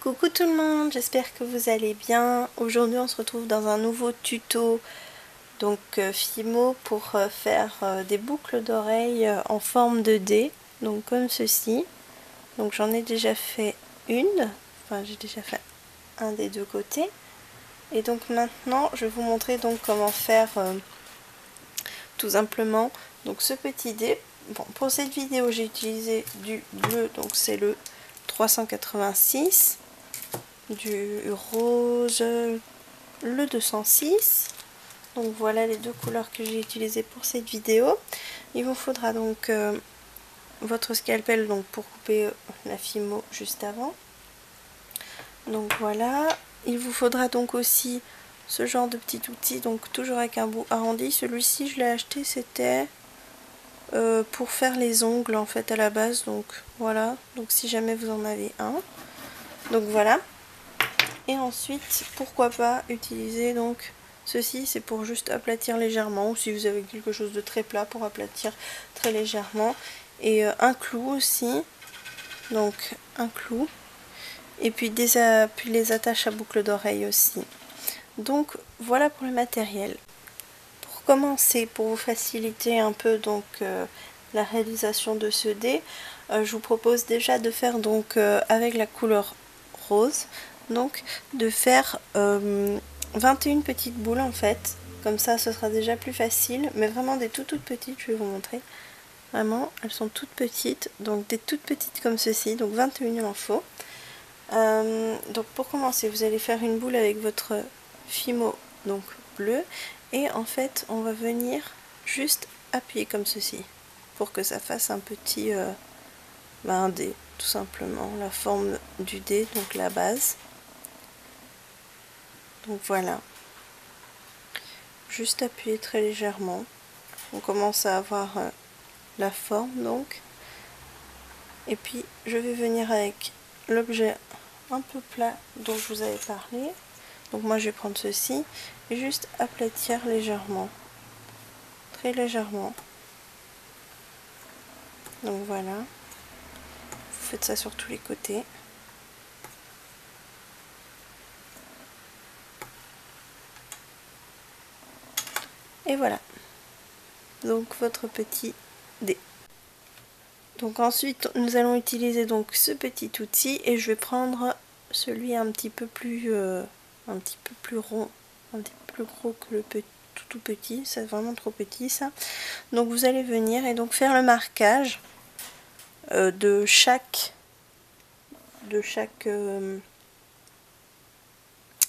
Coucou tout le monde, j'espère que vous allez bien. Aujourd'hui on se retrouve dans un nouveau tuto donc Fimo pour faire des boucles d'oreilles en forme de dé, donc comme ceci. Donc j'en ai déjà fait une, enfin j'ai déjà fait un des deux côtés. Et donc maintenant je vais vous montrer donc comment faire tout simplement donc ce petit dé. Bon, pour cette vidéo j'ai utilisé du bleu, donc c'est le 386. Du rose le 206. Donc voilà les deux couleurs que j'ai utilisées pour cette vidéo. Il vous faudra donc votre scalpel donc pour couper la Fimo juste avant. Donc voilà, il vous faudra donc aussi ce genre de petit outil, donc toujours avec un bout arrondi. Celui-ci je l'ai acheté, c'était pour faire les ongles en fait à la base, donc voilà, donc si jamais vous en avez un, donc voilà. Et ensuite, pourquoi pas utiliser donc ceci, c'est pour juste aplatir légèrement, ou si vous avez quelque chose de très plat pour aplatir très légèrement. Et un clou aussi, donc un clou. Et puis les attaches à boucle d'oreille aussi. Donc voilà pour le matériel. Pour commencer, pour vous faciliter un peu donc la réalisation de ce dé, je vous propose déjà de faire donc avec la couleur rose, donc de faire 21 petites boules en fait, comme ça ce sera déjà plus facile, mais vraiment des toutes petites, je vais vous montrer, vraiment elles sont toutes petites, donc des toutes petites comme ceci, donc 21 il en faut. Donc pour commencer vous allez faire une boule avec votre Fimo donc bleu, et en fait on va venir juste appuyer comme ceci pour que ça fasse un petit un dé, tout simplement, la forme du dé, donc la base. Donc voilà, juste appuyer très légèrement, on commence à avoir la forme donc, et puis je vais venir avec l'objet un peu plat dont je vous avais parlé. Donc moi je vais prendre ceci et juste aplatir légèrement, très légèrement. Donc voilà, vous faites ça sur tous les côtés. Et voilà, donc votre petit dé. Donc ensuite nous allons utiliser donc ce petit outil, et je vais prendre celui un petit peu plus rond, un petit peu plus gros que le tout petit, c'est vraiment trop petit ça. Donc vous allez venir et donc faire le marquage de chaque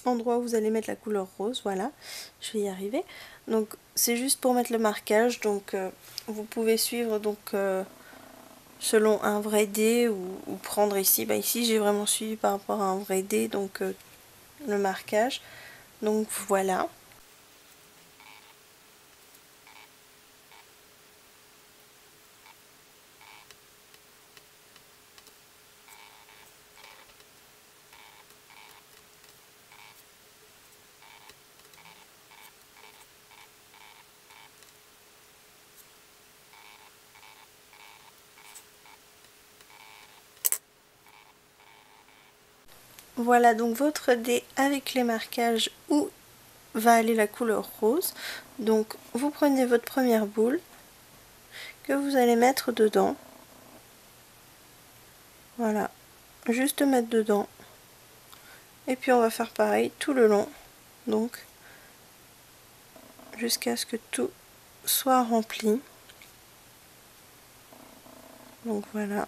endroit où vous allez mettre la couleur rose. Voilà, je vais y arriver. Donc c'est juste pour mettre le marquage, donc vous pouvez suivre donc selon un vrai dé, ou prendre ici, ici j'ai vraiment suivi par rapport à un vrai dé, donc le marquage. Donc voilà. Voilà donc votre dé avec les marquages où va aller la couleur rose. Donc vous prenez votre première boule que vous allez mettre dedans. Voilà, juste mettre dedans. Et puis on va faire pareil tout le long, donc jusqu'à ce que tout soit rempli. Donc voilà.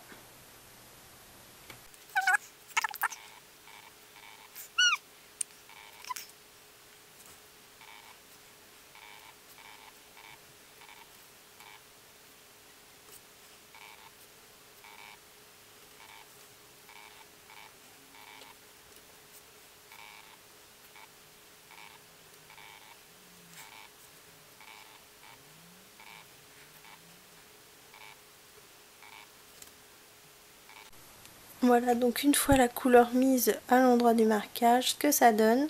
Voilà, donc une fois la couleur mise à l'endroit du marquage, ce que ça donne,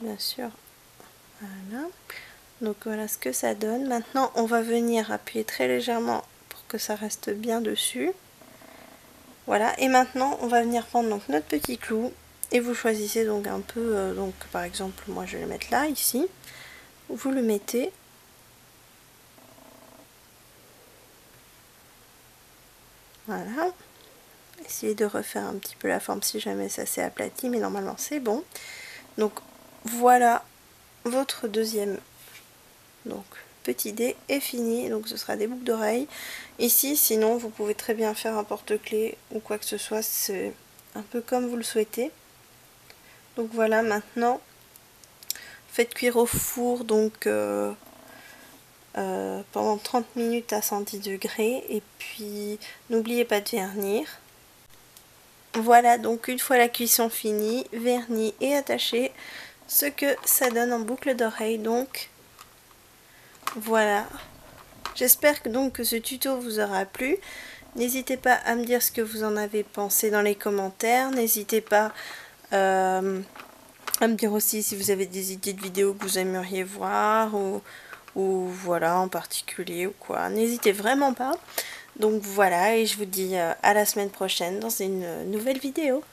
bien sûr, voilà, donc voilà ce que ça donne. Maintenant on va venir appuyer très légèrement pour que ça reste bien dessus, Voilà, et maintenant on va venir prendre donc notre petit clou et vous choisissez donc un peu, donc par exemple moi je vais le mettre là, ici, vous le mettez. Voilà, essayez de refaire un petit peu la forme si jamais ça s'est aplati, mais normalement c'est bon. Donc voilà, votre deuxième donc petit dé est fini, donc ce sera des boucles d'oreilles. Ici, sinon vous pouvez très bien faire un porte-clés ou quoi que ce soit, c'est un peu comme vous le souhaitez. Donc voilà, maintenant faites cuire au four donc pendant 30 minutes à 110 degrés et puis n'oubliez pas de vernir. Voilà, donc une fois la cuisson finie, verni et attaché, ce que ça donne en boucle d'oreille. Donc voilà, j'espère donc que ce tuto vous aura plu. N'hésitez pas à me dire ce que vous en avez pensé dans les commentaires. N'hésitez pas à me dire aussi si vous avez des idées de vidéos que vous aimeriez voir ou voilà en particulier ou quoi. N'hésitez vraiment pas. Donc voilà, et je vous dis à la semaine prochaine dans une nouvelle vidéo.